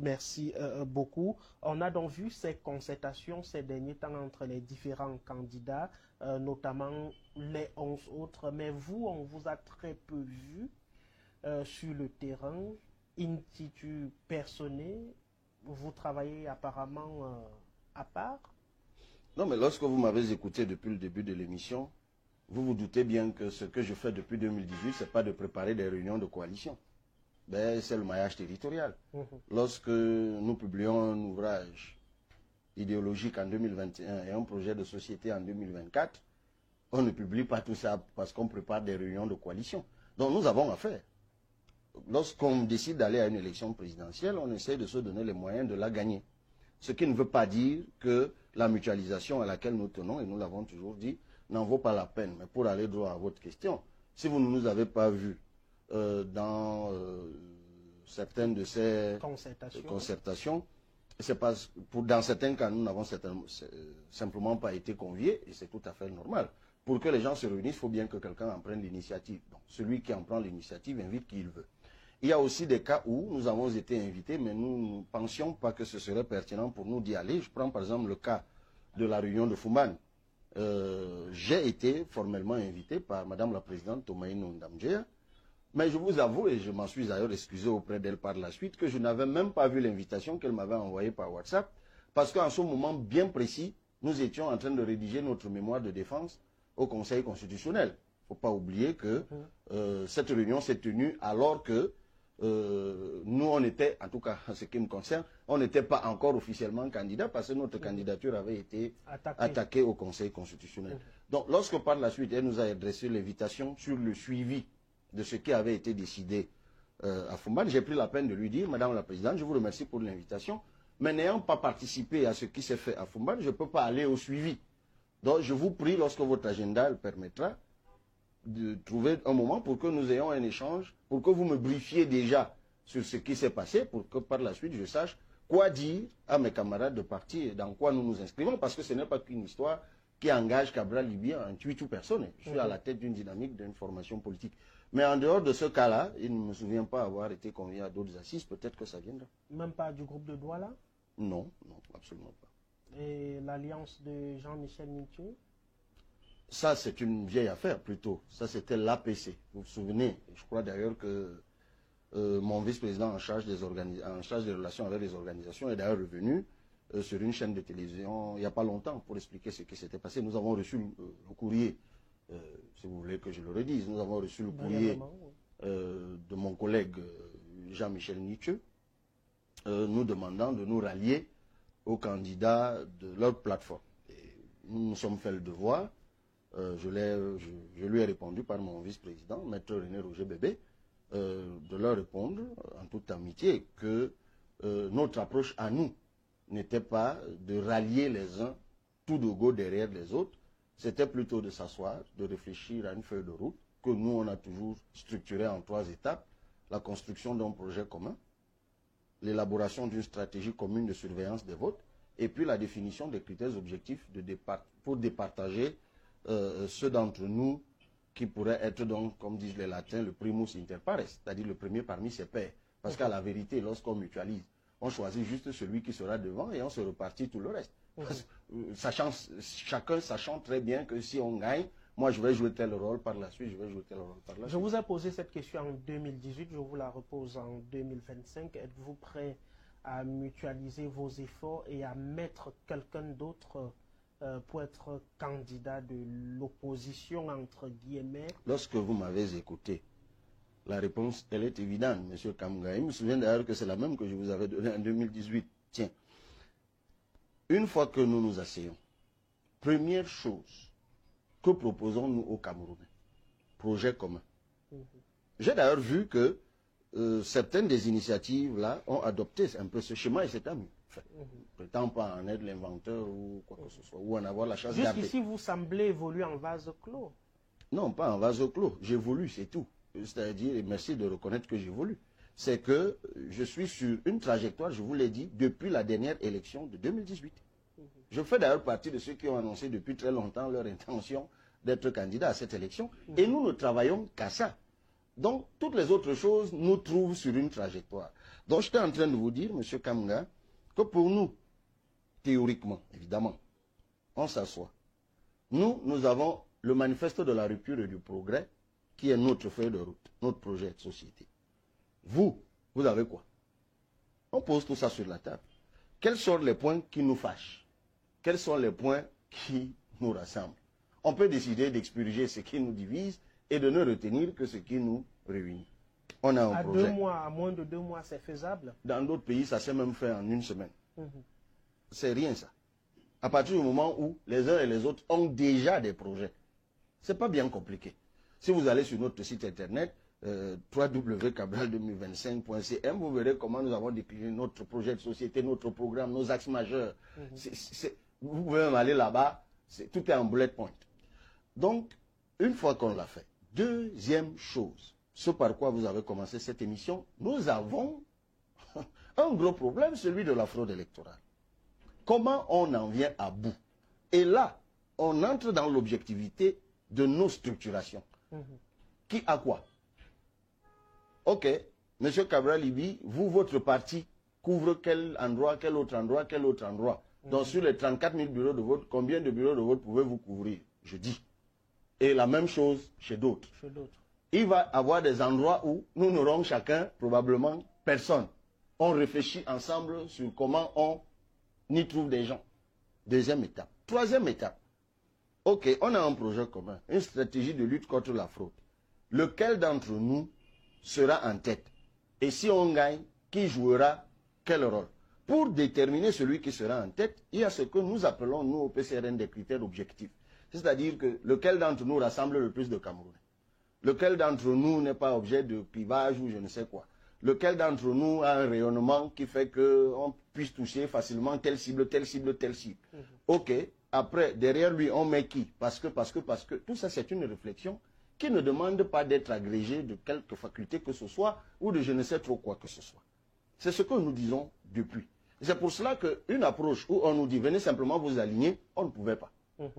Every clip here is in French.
merci beaucoup. On a donc vu ces concertations ces derniers temps entre les différents candidats, notamment les 11 autres. Mais vous, on vous a très peu vu sur le terrain, in situ personné. Vous travaillez apparemment à part. Non, mais lorsque vous m'avez écouté depuis le début de l'émission, vous vous doutez bien que ce que je fais depuis 2018, ce n'est pas de préparer des réunions de coalition. Ben, c'est le maillage territorial. Lorsque nous publions un ouvrage idéologique en 2021 et un projet de société en 2024, on ne publie pas tout ça parce qu'on prépare des réunions de coalition. Donc nous avons à faire. Lorsqu'on décide d'aller à une élection présidentielle, on essaie de se donner les moyens de la gagner. Ce qui ne veut pas dire que la mutualisation à laquelle nous tenons, et nous l'avons toujours dit, n'en vaut pas la peine. Mais pour aller droit à votre question, si vous ne nous avez pas vus dans certaines de ces concertations, c'est parce que dans certains cas, nous n'avons simplement pas été conviés, et c'est tout à fait normal. Pour que les gens se réunissent, il faut bien que quelqu'un en prenne l'initiative. Donc, celui qui en prend l'initiative invite qui il veut. Il y a aussi des cas où nous avons été invités, mais nous ne pensions pas que ce serait pertinent pour nous d'y aller. Je prends par exemple le cas de la réunion de Fumban. J'ai été formellement invité par Madame la Présidente Tomaïne Ndamdjea, mais je vous avoue, et je m'en suis d'ailleurs excusé auprès d'elle par la suite, que je n'avais même pas vu l'invitation qu'elle m'avait envoyée par WhatsApp, parce qu'en ce moment bien précis, nous étions en train de rédiger notre mémoire de défense au Conseil constitutionnel. Il ne faut pas oublier que cette réunion s'est tenue alors que nous, on était, en tout cas en ce qui me concerne, on n'était pas encore officiellement candidat parce que notre candidature avait été attaquée au Conseil constitutionnel. Donc, lorsque par la suite, elle nous a adressé l'invitation sur le suivi de ce qui avait été décidé à Fumban, j'ai pris la peine de lui dire, Madame la Présidente, je vous remercie pour l'invitation, mais n'ayant pas participé à ce qui s'est fait à Fumban, je ne peux pas aller au suivi. Donc, je vous prie, lorsque votre agenda le permettra, de trouver un moment pour que nous ayons un échange, pour que vous me briefiez déjà sur ce qui s'est passé, pour que par la suite je sache quoi dire à mes camarades de parti et dans quoi nous nous inscrivons, parce que ce n'est pas qu'une histoire qui engage Cabral Libya en tuer toute personne. Je suis à la tête d'une dynamique d'une formation politique. Mais en dehors de ce cas-là, il ne me souvient pas avoir été convié à d'autres assises, peut-être que ça viendra. Même pas du groupe de Douala? Non, non, absolument pas. Et l'alliance de Jean-Michel Nitiou? Ça, c'est une vieille affaire plutôt. Ça, c'était l'APC. Vous vous souvenez? Je crois d'ailleurs que mon vice-président en charge des relations avec les organisations est d'ailleurs revenu sur une chaîne de télévision il n'y a pas longtemps pour expliquer ce qui s'était passé. Nous avons reçu le courrier, si vous voulez que je le redise, nous avons reçu le courrier de mon collègue Jean-Michel Nitiou nous demandant de nous rallier aux candidats de leur plateforme. Et nous nous sommes fait le devoir. Je lui ai répondu par mon vice-président, Maître René Roger Bébé, de leur répondre en toute amitié que notre approche à nous n'était pas de rallier les uns tout de go derrière les autres, c'était plutôt de s'asseoir, de réfléchir à une feuille de route que nous on a toujours structurée en 3 étapes: la construction d'un projet commun, l'élaboration d'une stratégie commune de surveillance des votes, et puis la définition des critères objectifs pour départager ceux d'entre nous qui pourraient être donc, comme disent les latins, le primus inter pares, c'est-à-dire le premier parmi ses pairs. Parce qu'à la vérité, lorsqu'on mutualise, on choisit juste celui qui sera devant et on se repartit tout le reste. Chacun sachant très bien que si on gagne, moi je vais jouer tel rôle par la suite, je vais jouer tel rôle par la suite. Je vous ai posé cette question en 2018, je vous la repose en 2025. Êtes-vous prêt à mutualiser vos efforts et à mettre quelqu'un d'autre pour être candidat de l'opposition, entre guillemets? Lorsque vous m'avez écouté, la réponse, elle est évidente, M. Kamga. Je me souviens d'ailleurs que c'est la même que je vous avais donnée en 2018. Tiens, une fois que nous nous asseyons, première chose, que proposons-nous aux Camerounais? Projet commun. J'ai d'ailleurs vu que certaines des initiatives là ont adopté un peu ce schéma et c'est tant mieux. Je ne prétends pas en être l'inventeur ou quoi que ce soit, ou en avoir la chance d'appeler. Jusqu'ici, vous semblez évoluer en vase clos. Non, pas en vase clos. J'évolue, c'est tout. C'est-à-dire, et merci de reconnaître que j'évolue. C'est que je suis sur une trajectoire, je vous l'ai dit, depuis la dernière élection de 2018. Je fais d'ailleurs partie de ceux qui ont annoncé depuis très longtemps leur intention d'être candidat à cette élection. Et nous ne travaillons qu'à ça. Donc, toutes les autres choses nous trouvent sur une trajectoire. Donc j'étais en train de vous dire, M. Kamga, que pour nous, théoriquement, évidemment, on s'assoit. Nous avons le manifeste de la rupture et du progrès, qui est notre feuille de route, notre projet de société. Vous avez quoi? On pose tout ça sur la table. Quels sont les points qui nous fâchent? Quels sont les points qui nous rassemblent? On peut décider d'expurger ce qui nous divise et de ne retenir que ce qui nous réunit. On a un projet. À moins de 2 mois, c'est faisable? Dans d'autres pays, ça s'est même fait en 1 semaine. C'est rien ça. À partir du moment où les uns et les autres ont déjà des projets, c'est pas bien compliqué. Si vous allez sur notre site internet, www.cabral2025.cm, vous verrez comment nous avons décliné notre projet de société, notre programme, nos axes majeurs. Vous pouvez même aller là-bas, tout est en bullet point. Donc, une fois qu'on l'a fait, deuxième chose, ce par quoi vous avez commencé cette émission, nous avons un gros problème, celui de la fraude électorale. Comment on en vient à bout? Et là, on entre dans l'objectivité de nos structurations. Qui a quoi? Ok, M. Cabral Libi, vous, votre parti, couvre quel endroit, quel autre endroit, quel autre endroit? Donc sur les 34 000 bureaux de vote, combien de bureaux de vote pouvez-vous couvrir? Je dis. Et la même chose chez d'autres. Il va y avoir des endroits où nous n'aurons chacun, probablement, personne. On réfléchit ensemble sur comment on y trouve des gens. Deuxième étape. Troisième étape. Ok, on a un projet commun, une stratégie de lutte contre la fraude. Lequel d'entre nous sera en tête? Et si on gagne, qui jouera quel rôle? Pour déterminer celui qui sera en tête, il y a ce que nous appelons, nous, au PCRN, des critères objectifs. C'est-à-dire que lequel d'entre nous rassemble le plus de Camerounais? Lequel d'entre nous n'est pas objet de clivage ou je ne sais quoi? Lequel d'entre nous a un rayonnement qui fait qu'on puisse toucher facilement telle cible, telle cible, telle cible? Ok, après, derrière lui, on met qui? Parce que, tout ça, c'est une réflexion qui ne demande pas d'être agrégé de quelque faculté que ce soit ou de je ne sais trop quoi que ce soit. C'est ce que nous disons depuis. C'est pour cela qu'une approche où on nous dit venez simplement vous aligner, on ne pouvait pas.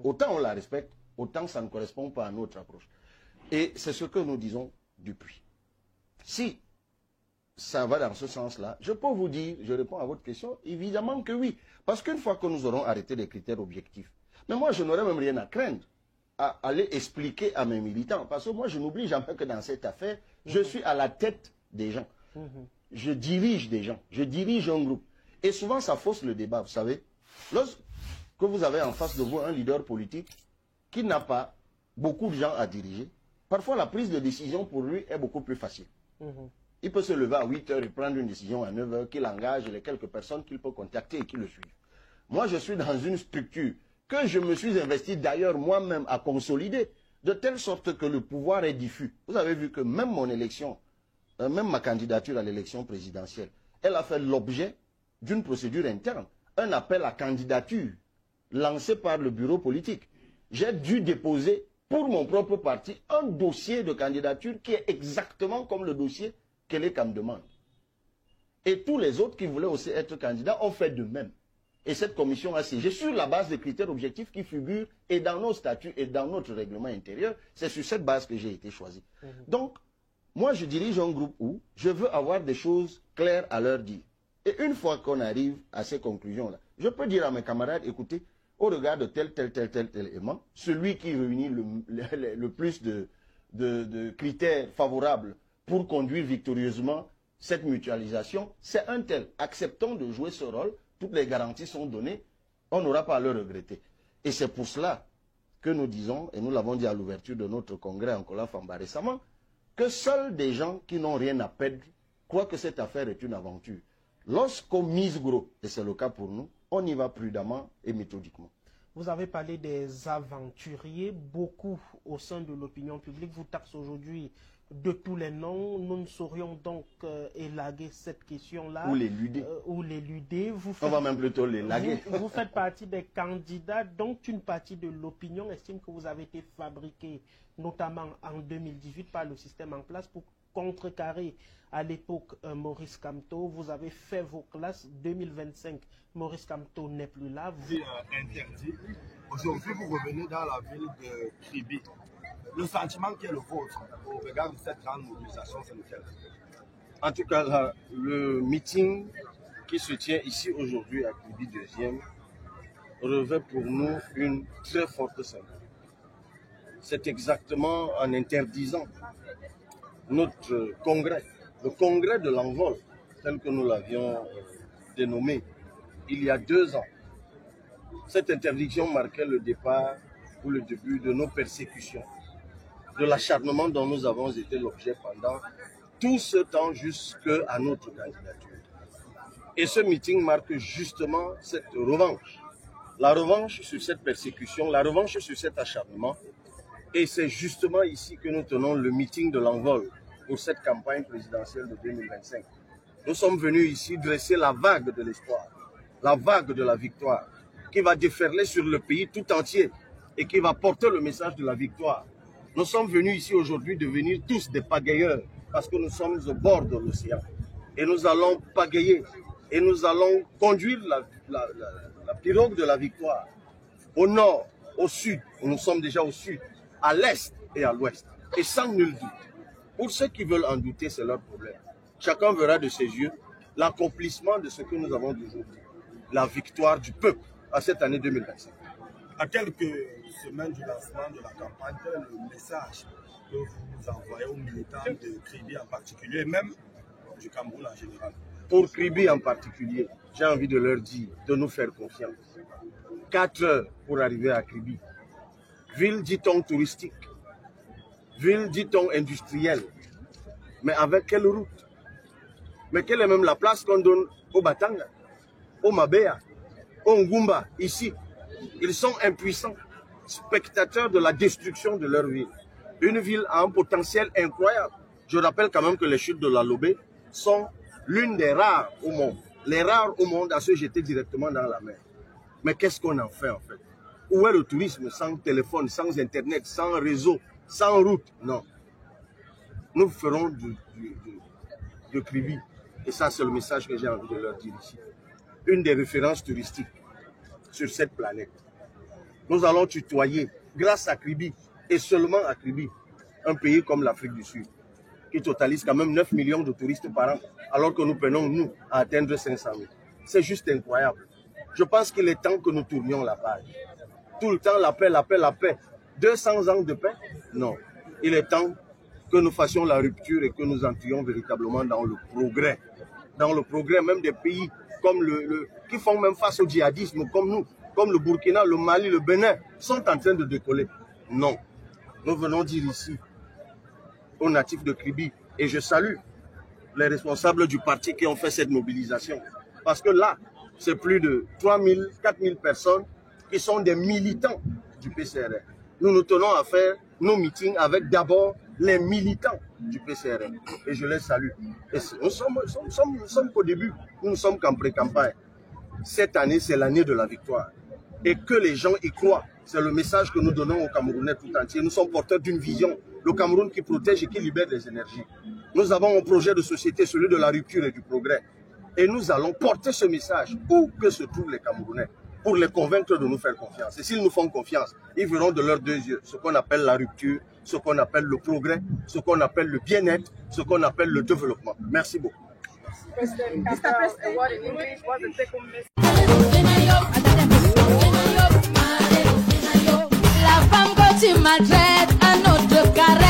Autant on la respecte, autant ça ne correspond pas à notre approche. Et c'est ce que nous disons depuis. Si ça va dans ce sens-là, je peux vous dire, je réponds à votre question, évidemment que oui. Parce qu'une fois que nous aurons arrêté les critères objectifs, mais moi je n'aurais même rien à craindre à aller expliquer à mes militants. Parce que moi je n'oublie jamais que dans cette affaire, je suis à la tête des gens. Je dirige des gens, je dirige un groupe. Et souvent ça fausse le débat, vous savez. Lorsque vous avez en face de vous un leader politique qui n'a pas beaucoup de gens à diriger, parfois la prise de décision pour lui est beaucoup plus facile. Il peut se lever à 8 heures et prendre une décision à 9 heures qu'il engage les quelques personnes qu'il peut contacter et qui le suivent. Moi, je suis dans une structure que je me suis investi d'ailleurs moi-même à consolider, de telle sorte que le pouvoir est diffus. Vous avez vu que même mon élection, même ma candidature à l'élection présidentielle, elle a fait l'objet d'une procédure interne, un appel à candidature lancé par le bureau politique. J'ai dû déposer pour mon propre parti un dossier de candidature qui est exactement comme le dossier qu'Eleka me demande. Et tous les autres qui voulaient aussi être candidats ont fait de même. Et cette commission a siégé sur la base des critères objectifs qui figurent et dans nos statuts et dans notre règlement intérieur. C'est sur cette base que j'ai été choisi. Donc, moi je dirige un groupe où je veux avoir des choses claires à leur dire. Et une fois qu'on arrive à ces conclusions-là, je peux dire à mes camarades, écoutez, au regard de tel élément, celui qui réunit le plus de critères favorables pour conduire victorieusement cette mutualisation, c'est un tel. Acceptons de jouer ce rôle, toutes les garanties sont données, on n'aura pas à le regretter. Et c'est pour cela que nous disons, et nous l'avons dit à l'ouverture de notre congrès en Kola-Famba récemment, que seuls des gens qui n'ont rien à perdre croient que cette affaire est une aventure. Lorsqu'on mise gros, et c'est le cas pour nous, on y va prudemment et méthodiquement. Vous avez parlé des aventuriers, beaucoup au sein de l'opinion publique vous taxent aujourd'hui de tous les noms. Nous ne saurions donc élaguer cette question-là. Ou l'éluder. Ou l'éluder. On va même plutôt l'élaguer. Vous faites partie des candidats dont une partie de l'opinion estime que vous avez été fabriqué, notamment en 2018, par le système en place pour contrecarrer à l'époque Maurice Kamto. Vous avez fait vos classes 2025. Maurice Kamto n'est plus là. Interdit. Aujourd'hui, vous revenez dans la ville de Kribi. Le sentiment qui est le vôtre au regard de cette grande mobilisation, c'est lequel? En tout cas, le meeting qui se tient ici aujourd'hui à Kribi 2e revêt pour nous une très forte symbolique. C'est exactement en interdisant notre congrès, le congrès de l'envol, tel que nous l'avions dénommé il y a 2 ans. Cette interdiction marquait le départ ou le début de nos persécutions, de l'acharnement dont nous avons été l'objet pendant tout ce temps jusqu'à notre candidature. Et ce meeting marque justement cette revanche. La revanche sur cette persécution, la revanche sur cet acharnement. Et c'est justement ici que nous tenons le meeting de l'envol pour cette campagne présidentielle de 2025. Nous sommes venus ici dresser la vague de l'espoir, la vague de la victoire, qui va déferler sur le pays tout entier et qui va porter le message de la victoire. Nous sommes venus ici aujourd'hui devenir tous des pagayeurs parce que nous sommes au bord de l'océan. Et nous allons pagayer et nous allons conduire la pirogue de la victoire au nord, au sud, nous sommes déjà au sud, à l'est et à l'ouest. Et sans nul doute. Pour ceux qui veulent en douter, c'est leur problème. Chacun verra de ses yeux l'accomplissement de ce que nous avons aujourd'hui. La victoire du peuple à cette année 2025. À quelques semaines du lancement de la campagne, quel est le message que vous envoyez aux militants de Kribi en particulier, et même du Cameroun en général? Pour Kribi en particulier, j'ai envie de leur dire de nous faire confiance. 4 heures pour arriver à Kribi. Ville, dit-on, touristique. Ville, dit-on, industrielle. Mais avec quelle route? Mais quelle est même la place qu'on donne au Batanga, au Mabea, au Ngumba, ici? Ils sont impuissants, spectateurs de la destruction de leur ville. Une ville à un potentiel incroyable. Je rappelle quand même que les chutes de la Lobé sont l'une des rares au monde. Les rares au monde à se jeter directement dans la mer. Mais qu'est-ce qu'on en fait en fait? Où est le tourisme sans téléphone, sans internet, sans réseau, sans route? Non. Nous ferons de Kribi, et ça c'est le message que j'ai envie de leur dire ici, une des références touristiques sur cette planète. Nous allons tutoyer, grâce à Kribi, et seulement à Kribi, un pays comme l'Afrique du Sud, qui totalise quand même 9 millions de touristes par an, alors que nous peinons, nous, à atteindre 500 000. C'est juste incroyable. Je pense qu'il est temps que nous tournions la page. Tout le temps, la paix, la paix, la paix. 200 ans de paix? Non. Il est temps que nous fassions la rupture et que nous entrions véritablement dans le progrès. Dans le progrès même des pays comme qui font même face au djihadisme, comme nous, comme le Burkina, le Mali, le Bénin, sont en train de décoller. Non. Nous venons dire ici aux natifs de Kribi, et je salue les responsables du parti qui ont fait cette mobilisation. Parce que là, c'est plus de 3 000, 4 000 personnes qui sont des militants du PCRN. Nous nous tenons à faire nos meetings avec d'abord les militants du PCRN. Et je les salue. Et nous sommes qu'au début, nous ne sommes qu'en pré-campagne. Cette année, c'est l'année de la victoire. Et que les gens y croient. C'est le message que nous donnons aux Camerounais tout entier. Nous sommes porteurs d'une vision. Le Cameroun qui protège et qui libère les énergies. Nous avons un projet de société, celui de la rupture et du progrès. Et nous allons porter ce message où que se trouvent les Camerounais pour les convaincre de nous faire confiance. Et s'ils nous font confiance, ils verront de leurs 2 yeux ce qu'on appelle la rupture, ce qu'on appelle le progrès, ce qu'on appelle le bien-être, ce qu'on appelle le développement. Merci beaucoup. La femme quand tu maltraites, un autre carré.